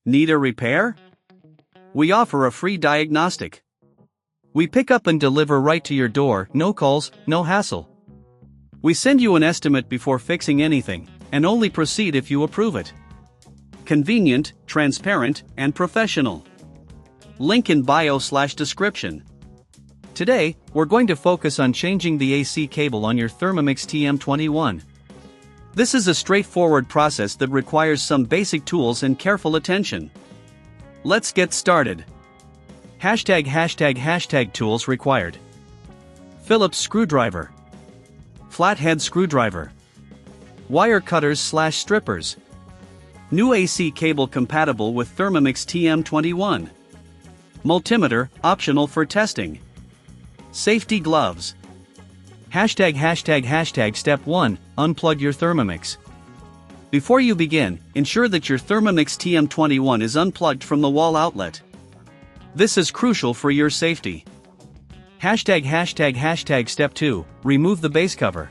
Need a repair? We offer a free diagnostic. We pick up and deliver right to your door, no calls, no hassle. We send you an estimate before fixing anything, and only proceed if you approve it. Convenient, transparent, and professional. Link in bio/description. Today, we're going to focus on changing the AC cable on your Thermomix TM21. This is a straightforward process that requires some basic tools and careful attention. Let's get started. ###tools required. Phillips screwdriver. Flathead screwdriver. Wire cutters/strippers. New AC cable compatible with Thermomix TM21. Multimeter, optional for testing. Safety gloves. ###Step 1, unplug your Thermomix. Before you begin, ensure that your Thermomix TM21 is unplugged from the wall outlet. This is crucial for your safety. ###Step 2, remove the base cover.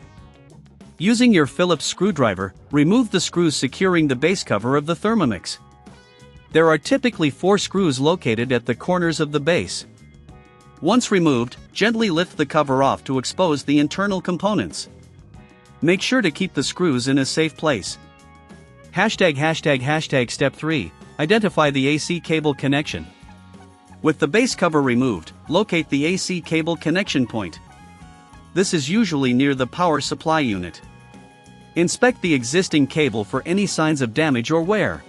Using your Phillips screwdriver, remove the screws securing the base cover of the Thermomix. There are typically 4 screws located at the corners of the base. Once removed, gently lift the cover off to expose the internal components. Make sure to keep the screws in a safe place. ###Step 3, identify the AC cable connection. With the base cover removed, locate the AC cable connection point. This is usually near the power supply unit. Inspect the existing cable for any signs of damage or wear.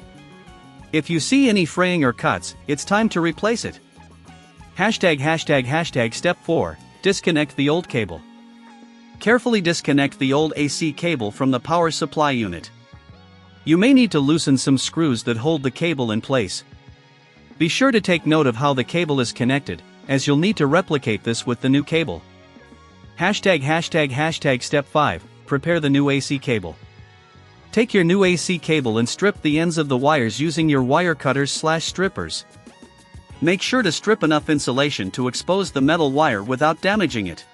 If you see any fraying or cuts, it's time to replace it. ###Step 4, disconnect the old cable. Carefully disconnect the old AC cable from the power supply unit. You may need to loosen some screws that hold the cable in place. Be sure to take note of how the cable is connected, as you'll need to replicate this with the new cable. ###Step 5, prepare the new AC cable. Take your new AC cable and strip the ends of the wires using your wire cutters/strippers. Make sure to strip enough insulation to expose the metal wire without damaging it.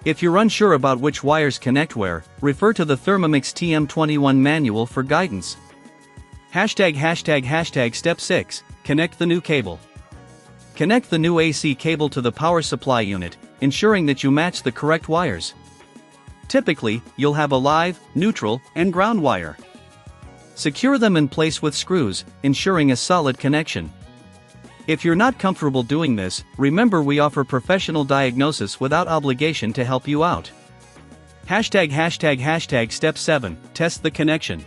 If you're unsure about which wires connect where, refer to the Thermomix TM21 manual for guidance. ###Step 6, connect the new cable. Connect the new AC cable to the power supply unit, ensuring that you match the correct wires. Typically, you'll have a live, neutral, and ground wire. Secure them in place with screws, ensuring a solid connection. If you're not comfortable doing this, remember we offer professional diagnosis without obligation to help you out. ###Step 7, test the connection.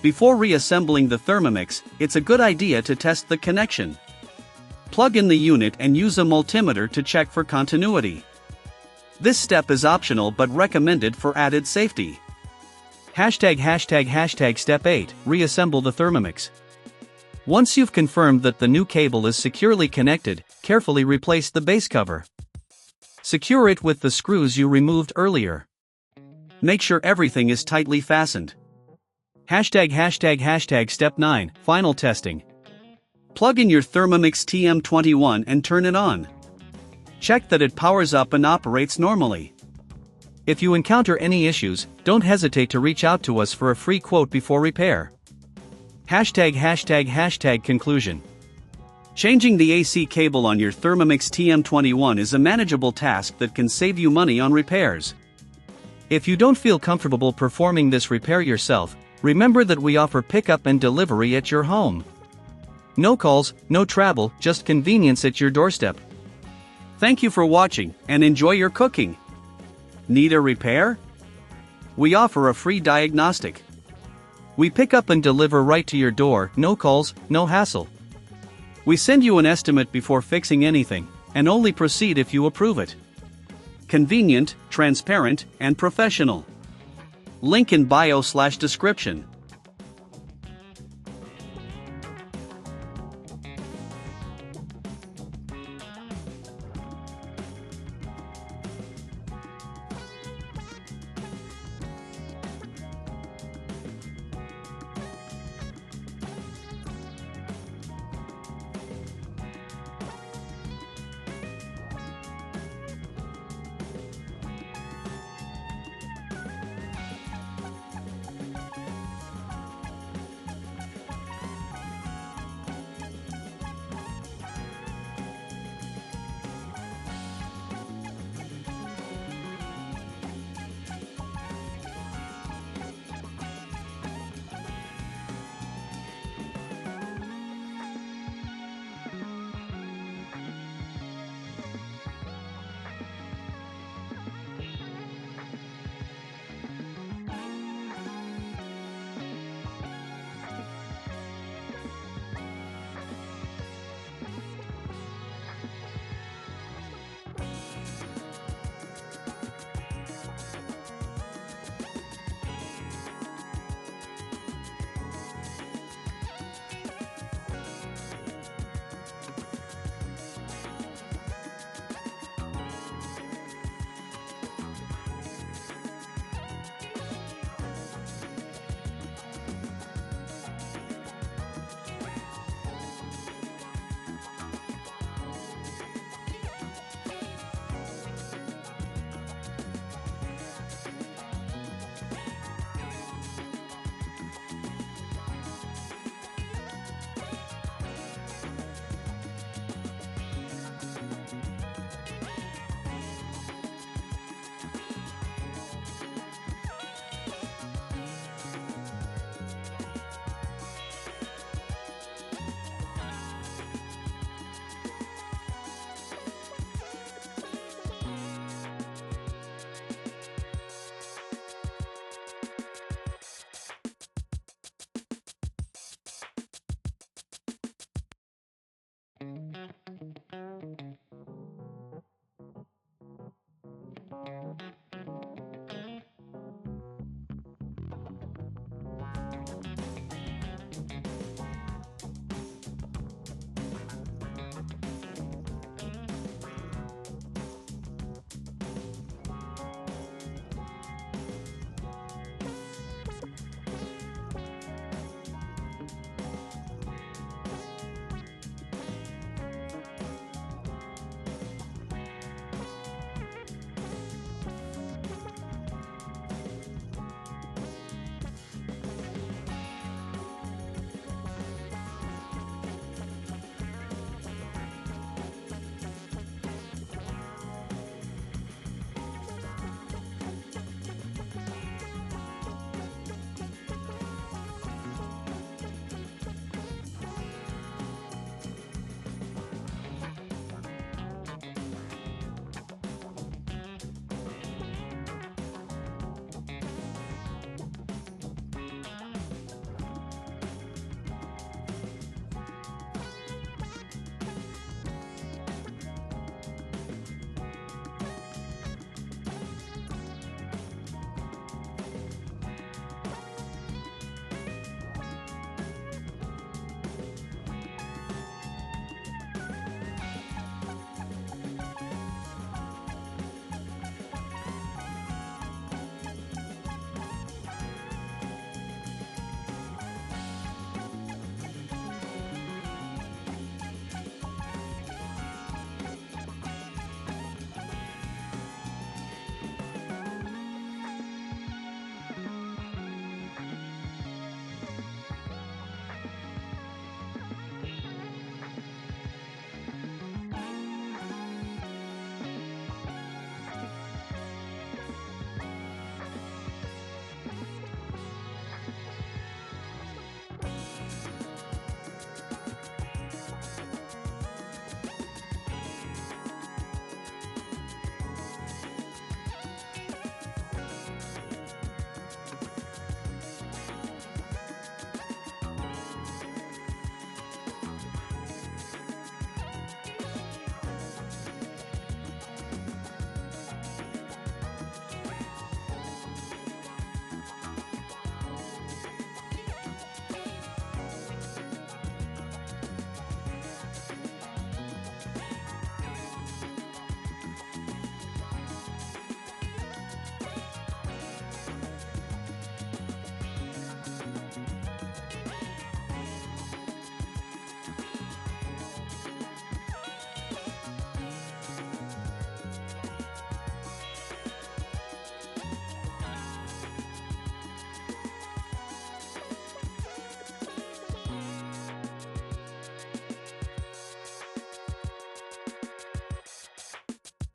Before reassembling the Thermomix, it's a good idea to test the connection. Plug in the unit and use a multimeter to check for continuity. This step is optional but recommended for added safety. ###Step 8, reassemble the Thermomix. Once you've confirmed that the new cable is securely connected, carefully replace the base cover. Secure it with the screws you removed earlier. Make sure everything is tightly fastened. ###Step 9, final testing. Plug in your Thermomix TM21 and turn it on. Check that it powers up and operates normally. If you encounter any issues, don't hesitate to reach out to us for a free quote before repair. ###conclusion. Changing the AC cable on your Thermomix TM21 is a manageable task that can save you money on repairs. If you don't feel comfortable performing this repair yourself, remember that we offer pickup and delivery at your home. No calls, no travel, just convenience at your doorstep. Thank you for watching, and enjoy your cooking. Need a repair? We offer a free diagnostic. We pick up and deliver right to your door, no calls, no hassle. We send you an estimate before fixing anything, and only proceed if you approve it. Convenient, transparent, and professional. Link in bio/description.